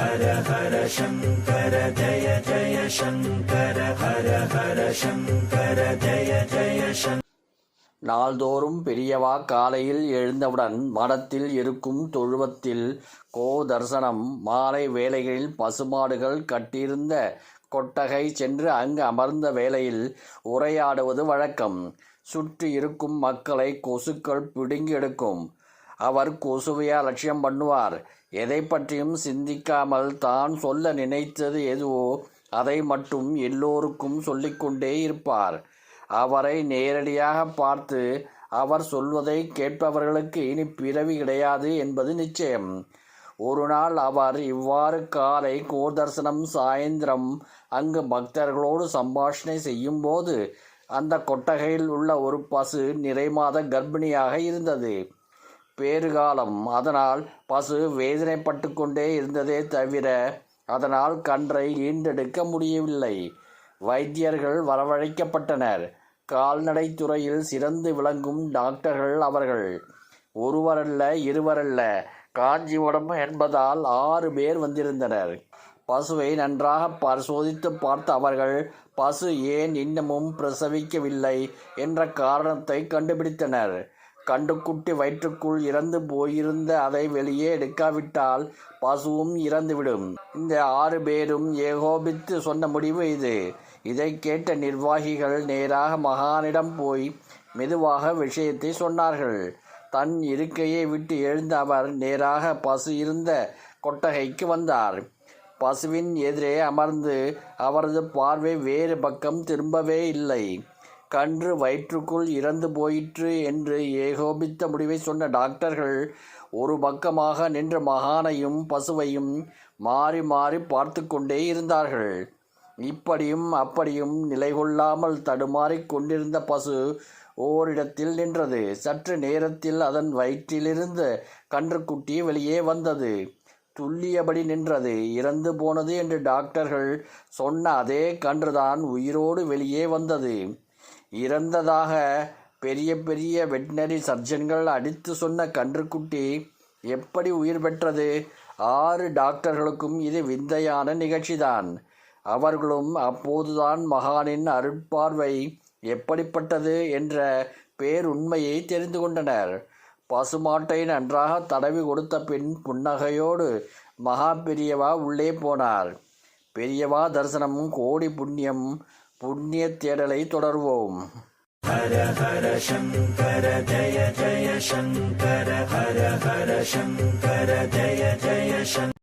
ஹர ஹர சங்கர ஜய ஜய சங்கர ஹர ஹர சங்கர ஜய ஜய சங்கர. நாள்தோறும் பெரியவா காலையில் எழுந்தவுடன் மடத்தில் இருக்கும் தொழுவத்தில் கோ தரிசனம். மாலை வேளைகளில் பசுமாடுகள் கட்டியிருந்த கொட்டகை சென்று அங்கு அமர்ந்த வேளையில் உரையாடுவது வழக்கம். சுற்றி இருக்கும் மக்களை கொசுக்கள் பிடுங்கி எடுக்கும். அவர் கொசுவையா லட்சியம் பண்ணுவார். எதை பற்றியும் சிந்திக்காமல் தான் சொல்ல நினைத்தது எதுவோ அதை மட்டும் எல்லோருக்கும் சொல்லிக்கொண்டே இருப்பார். அவரை நேரடியாக பார்த்து அவர் சொல்வதை கேட்பவர்களுக்கு இனி பிறவி கிடையாது என்பது நிச்சயம். ஒரு நாள் அவர் இவ்வாறு காலை கோதர்சனம், சாயந்திரம் அங்கு பக்தர்களோடு சம்பாஷணை செய்யும்போது அந்த கொட்டகையில் உள்ள ஒரு பசு நிறைமாத கர்ப்பிணியாக இருந்தது. பேறுகாலம். அதனால் பசு வேதனைப்பட்டு கொண்டே இருந்ததே தவிர அதனால் கன்றை ஈண்டெடுக்க முடியவில்லை. வைத்தியர்கள் வரவழைக்கப்பட்டனர். கால்நடை துறையில் சிறந்து விளங்கும் டாக்டர்கள் அவர்கள். ஒருவரல்ல, இருவரல்ல, காஞ்சிபுரம் என்பதால் 6 பேர் வந்திருந்தனர். பசுவை நன்றாக பரிசோதித்து பார்த்த அவர்கள் பசு ஏன் இன்னமும் பிரசவிக்கவில்லை என்ற காரணத்தை கண்டுபிடித்தனர். கண்டுக்குட்டி வயிற்றுக்குள் இறந்து போயிருந்த அதை வெளியே எடுக்காவிட்டால் பசுவும் இறந்துவிடும். இந்த 6 பேரும் ஏகோபித்து சொன்ன முடிவு இது. இதை கேட்ட நிர்வாகிகள் நேராக மகானிடம் போய் மெதுவாக விஷயத்தை சொன்னார்கள். தன் இருக்கையை விட்டு எழுந்த அவர் நேராக பசு இருந்த கொட்டகைக்கு வந்தார். பசுவின் எதிரே அமர்ந்து அவரது பார்வை வேறு பக்கம் திரும்பவே இல்லை. கன்று வயிற்றுக்குள் இறந்து போயிற்று என்று ஏகோபித்த முடிவை சொன்ன டாக்டர்கள் ஒரு பக்கமாக நின்ற மகானையும் பசுவையும் மாறி மாறி பார்த்து கொண்டே இருந்தார்கள். இப்படியும் அப்படியும் நிலை கொள்ளாமல் தடுமாறிக் கொண்டிருந்த பசு ஓரிடத்தில் நின்றது. சற்று நேரத்தில் அதன் வயிற்றிலிருந்து கன்றுக்குட்டி வெளியே வந்தது. துல்லியபடி நின்றது. இறந்து போனது என்று டாக்டர்கள் சொன்ன அதே கன்றுதான் உயிரோடு வெளியே வந்தது. இறந்ததாக பெரிய பெரிய வெட்டினரி சர்ஜன்கள் அடித்து சொன்ன கன்றுக்குட்டி எப்படி உயிர் பெற்றது? 6 டாக்டர்களுக்கும் இது விந்தையான நிகழ்ச்சிதான். அவர்களும் அப்போதுதான் மகானின் அருட்பார்வை எப்படிப்பட்டது என்ற பேருண்மையை தெரிந்து கொண்டனர். பசுமாட்டை நன்றாக தடவி கொடுத்த பின் புன்னகையோடு மகா பெரியவா உள்ளே போனார். பெரியவா தரிசனம் கோடி புண்ணியம். புண்ணிய தேடலை தொடர்வோம். ஹர ஹர சங்கர ஜய ஜய சங்கர ஹர ஹர சங்கர ஜய ஜய சங்கர.